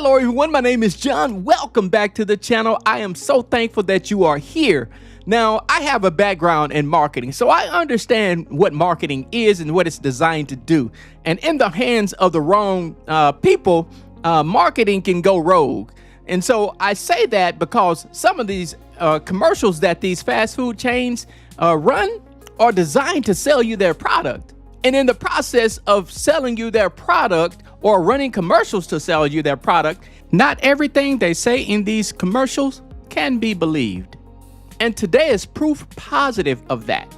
Hello everyone, my name is John. Welcome back to the channel. I am so thankful that you are here. Now, I have a background in marketing, so I understand what marketing is and what it's designed to do. And in the hands of the wrong people, marketing can go rogue. And so I say that because some of these commercials that these fast food chains run are designed to sell you their product. And in the process of selling you their product or running commercials to sell you their product, not everything they say in these commercials can be believed. And today is proof positive of that.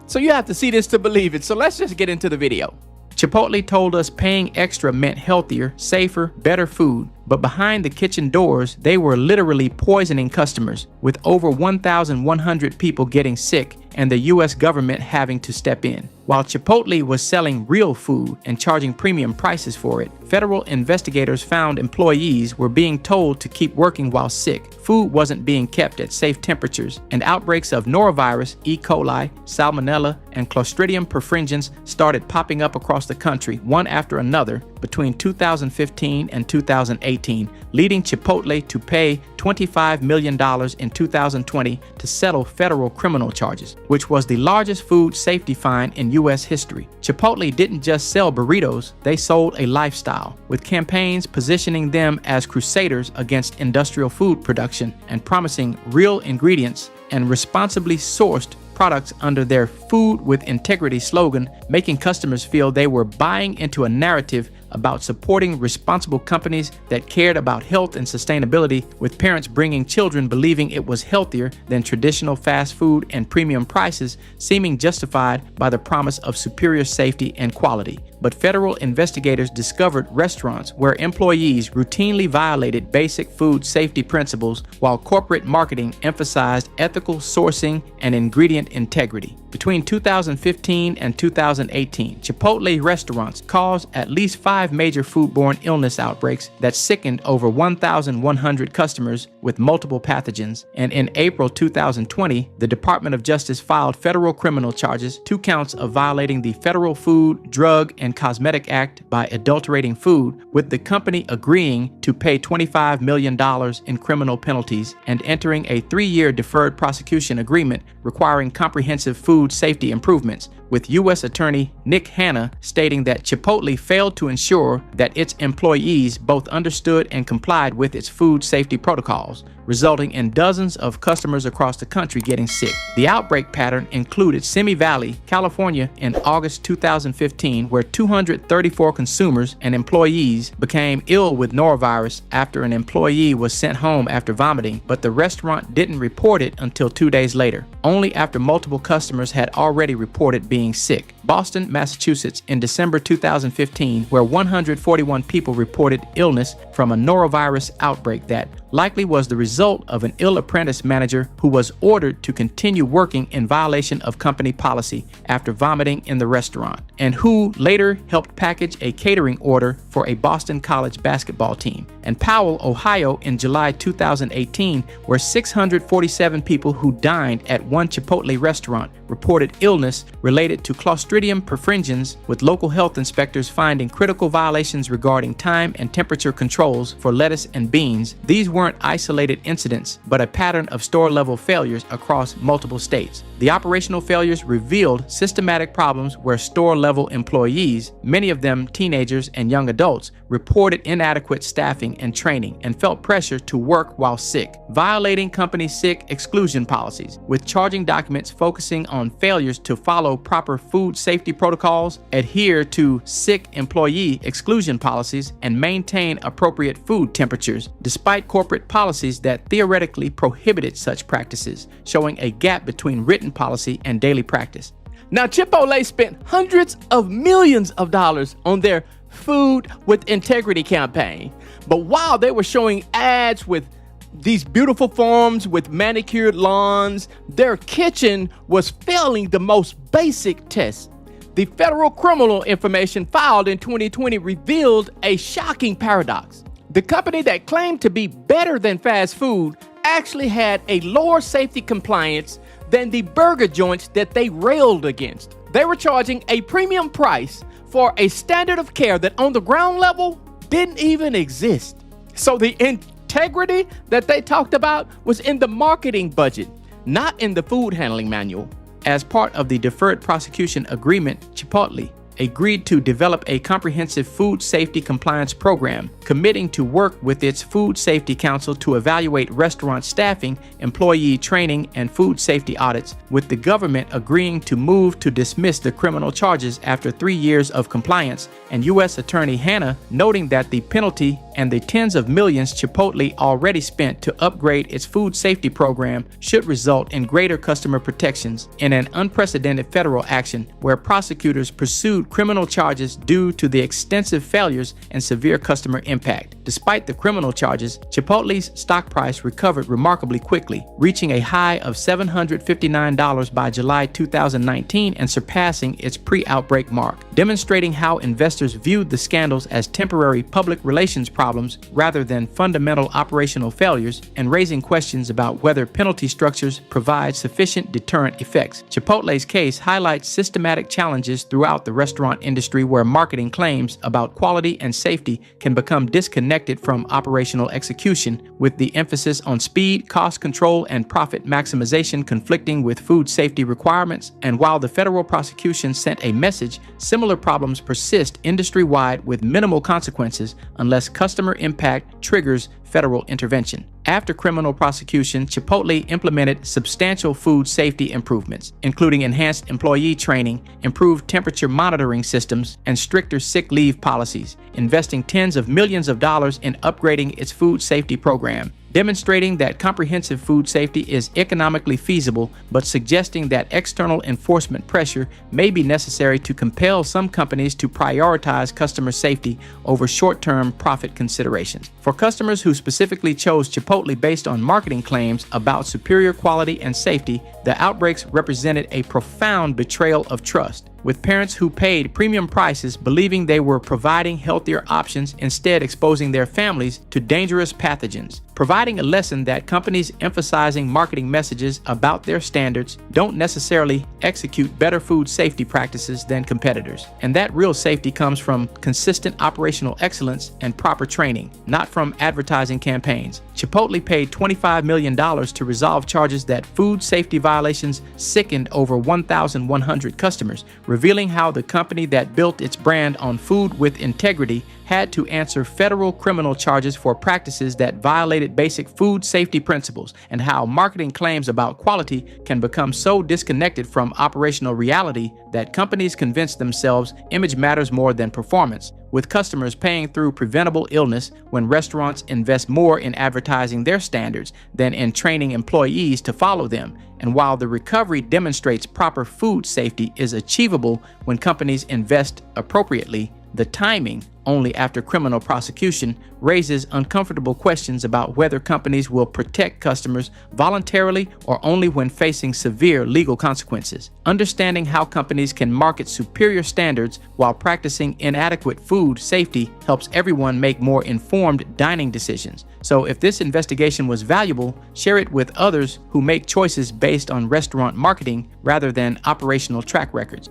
So you have to see this to believe it. So let's just get into the video. Chipotle told us paying extra meant healthier, safer, better food. But behind the kitchen doors, they were literally poisoning customers, with over 1,100 people getting sick and the U.S. government having to step in. While Chipotle was selling real food and charging premium prices for it, federal investigators found employees were being told to keep working while sick, food wasn't being kept at safe temperatures, and outbreaks of norovirus, E. coli, salmonella, and clostridium perfringens started popping up across the country, one after another, between 2015 and 2018, leading Chipotle to pay $25 million in 2020 to settle federal criminal charges, which was the largest food safety fine in U.S. history. Chipotle didn't just sell burritos, they sold a lifestyle, with campaigns positioning them as crusaders against industrial food production and promising real ingredients and responsibly sourced products under their Food with Integrity slogan, making customers feel they were buying into a narrative about supporting responsible companies that cared about health and sustainability, with parents bringing children believing it was healthier than traditional fast food and premium prices seeming justified by the promise of superior safety and quality. But federal investigators discovered restaurants where employees routinely violated basic food safety principles while corporate marketing emphasized ethical sourcing and ingredient integrity. Between 2015 and 2018, Chipotle restaurants caused at least 5 major foodborne illness outbreaks that sickened over 1,100 customers with multiple pathogens. And in April 2020, the Department of Justice filed federal criminal charges, 2 counts of violating the Federal Food, Drug, and Cosmetic Act by adulterating food, with the company agreeing to pay $25 million in criminal penalties and entering a 3-year deferred prosecution agreement requiring comprehensive food safety improvements, with U.S. Attorney Nick Hanna stating that Chipotle failed to ensure that its employees both understood and complied with its food safety protocols, resulting in dozens of customers across the country getting sick. The outbreak pattern included Simi Valley, California in August 2015, where 234 consumers and employees became ill with norovirus after an employee was sent home after vomiting, but the restaurant didn't report it until 2 days later, only after multiple customers had already reported being sick. Boston, Massachusetts in December 2015, where 141 people reported illness from a norovirus outbreak that likely was the result of an ill apprentice manager who was ordered to continue working in violation of company policy after vomiting in the restaurant, and who later helped package a catering order for a Boston College basketball team. And Powell, Ohio in July 2018, where 647 people who dined at one Chipotle restaurant reported illness related to clostridium perfringens, with local health inspectors finding critical violations regarding time and temperature controls for lettuce and beans. These weren't isolated incidents, but a pattern of store-level failures across multiple states. The operational failures revealed systematic problems where store-level employees, many of them teenagers and young adults, reported inadequate staffing and training and felt pressure to work while sick, violating company sick exclusion policies, with charging documents focusing on failures to follow proper food safety protocols, adhere to sick employee exclusion policies, and maintain appropriate food temperatures, despite corporate policies that theoretically prohibited such practices, showing a gap between written policy and daily practice. Now, Chipotle spent hundreds of millions of dollars on their Food with Integrity campaign, but while they were showing ads with these beautiful farms with manicured lawns, their kitchen was failing the most basic tests. The federal criminal information filed in 2020 revealed a shocking paradox. The company that claimed to be better than fast food actually had a lower safety compliance than the burger joints that they railed against. They were charging a premium price for a standard of care that on the ground level didn't even exist. So the integrity that they talked about was in the marketing budget, not in the food handling manual. As part of the deferred prosecution agreement, Chipotle agreed to develop a comprehensive food safety compliance program, committing to work with its Food Safety Council to evaluate restaurant staffing, employee training, and food safety audits, with the government agreeing to move to dismiss the criminal charges after 3 years of compliance, and U.S. Attorney Hanna noting that the penalty and the tens of millions Chipotle already spent to upgrade its food safety program should result in greater customer protections in an unprecedented federal action where prosecutors pursued criminal charges due to the extensive failures and severe customer impact. Despite the criminal charges, Chipotle's stock price recovered remarkably quickly, reaching a high of $759 by July 2019 and surpassing its pre-outbreak mark, demonstrating how investors viewed the scandals as temporary public relations problems rather than fundamental operational failures, and raising questions about whether penalty structures provide sufficient deterrent effects. Chipotle's case highlights systematic challenges throughout the restaurant industry where marketing claims about quality and safety can become disconnected from operational execution, with the emphasis on speed, cost control, and profit maximization conflicting with food safety requirements. And while the federal prosecution sent a message, similar problems persist industry-wide with minimal consequences unless customer impact triggers federal intervention. After criminal prosecution, Chipotle implemented substantial food safety improvements, including enhanced employee training, improved temperature monitoring systems, and stricter sick leave policies, investing tens of millions of dollars in upgrading its food safety program, demonstrating that comprehensive food safety is economically feasible, but suggesting that external enforcement pressure may be necessary to compel some companies to prioritize customer safety over short-term profit considerations. For customers who specifically chose Chipotle based on marketing claims about superior quality and safety, the outbreaks represented a profound betrayal of trust, with parents who paid premium prices believing they were providing healthier options, instead exposing their families to dangerous pathogens, providing a lesson that companies emphasizing marketing messages about their standards don't necessarily execute better food safety practices than competitors, and that real safety comes from consistent operational excellence and proper training, not from advertising campaigns. Chipotle paid $25 million to resolve charges that food safety violations sickened over 1,100 customers, revealing how the company that built its brand on food with integrity had to answer federal criminal charges for practices that violated basic food safety principles, and how marketing claims about quality can become so disconnected from operational reality that companies convince themselves image matters more than performance, with customers paying through preventable illness when restaurants invest more in advertising their standards than in training employees to follow them. And while the recovery demonstrates proper food safety is achievable when companies invest appropriately, the timing, only after criminal prosecution, raises uncomfortable questions about whether companies will protect customers voluntarily or only when facing severe legal consequences. Understanding how companies can market superior standards while practicing inadequate food safety helps everyone make more informed dining decisions. So if this investigation was valuable, share it with others who make choices based on restaurant marketing rather than operational track records.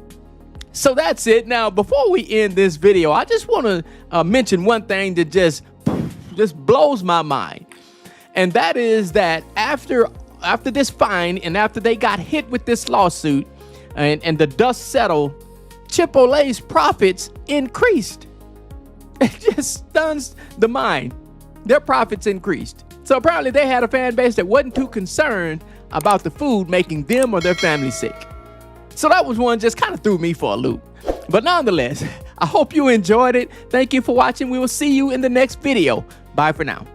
So that's it. Now, before we end this video, I just want to mention one thing that just blows my mind. And that is that after this fine and after they got hit with this lawsuit and the dust settled, Chipotle's profits increased. It just stuns the mind. Their profits increased. So apparently they had a fan base that wasn't too concerned about the food making them or their family sick. So that was one just kind of threw me for a loop. But nonetheless, I hope you enjoyed it. Thank you for watching. We will see you in the next video. Bye for now.